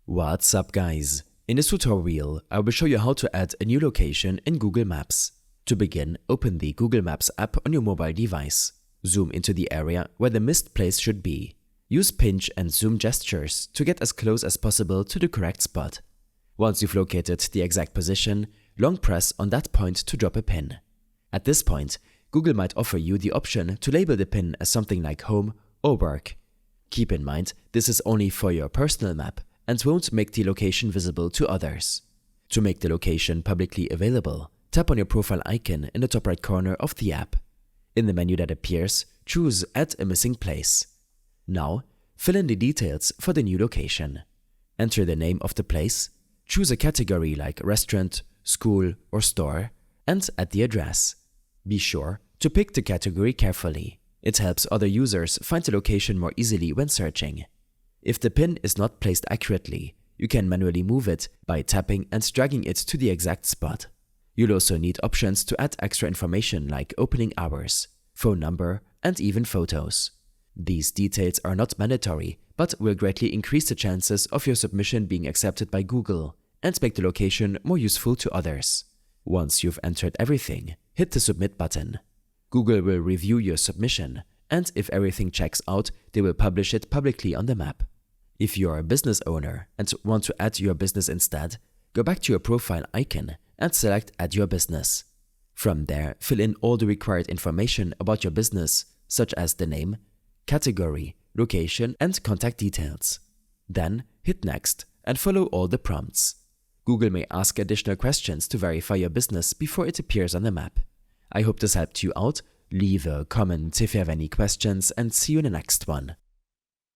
What's up guys? In this tutorial, I will show you how to add a new location in Google Maps. To begin, open the Google Maps app on your mobile device. Zoom into the area where the missed place should be. Use pinch and zoom gestures to get as close as possible to the correct spot. Once you've located the exact position, long press on that point to drop a pin. At this point, Google might offer you the option to label the pin as something like home or work. Keep in mind, this is only for your personal map and won't make the location visible to others. To make the location publicly available, tap on your profile icon in the top right corner of the app. In the menu that appears, choose Add a Missing Place. Now, fill in the details for the new location. Enter the name of the place, choose a category like restaurant, school, or store, and add the address. Be sure to pick the category carefully. It helps other users find the location more easily when searching. If the pin is not placed accurately, you can manually move it by tapping and dragging it to the exact spot. You'll also need options to add extra information like opening hours, phone number, and even photos. These details are not mandatory, but will greatly increase the chances of your submission being accepted by Google and make the location more useful to others. Once you've entered everything, hit the Submit button. Google will review your submission, and if everything checks out, they will publish it publicly on the map. If you are a business owner and want to add your business instead, go back to your profile icon and select Add Your Business. From there, fill in all the required information about your business, such as the name, category, location, and contact details. Then, hit Next and follow all the prompts. Google may ask additional questions to verify your business before it appears on the map. I hope this helped you out. Leave a comment if you have any questions and see you in the next one.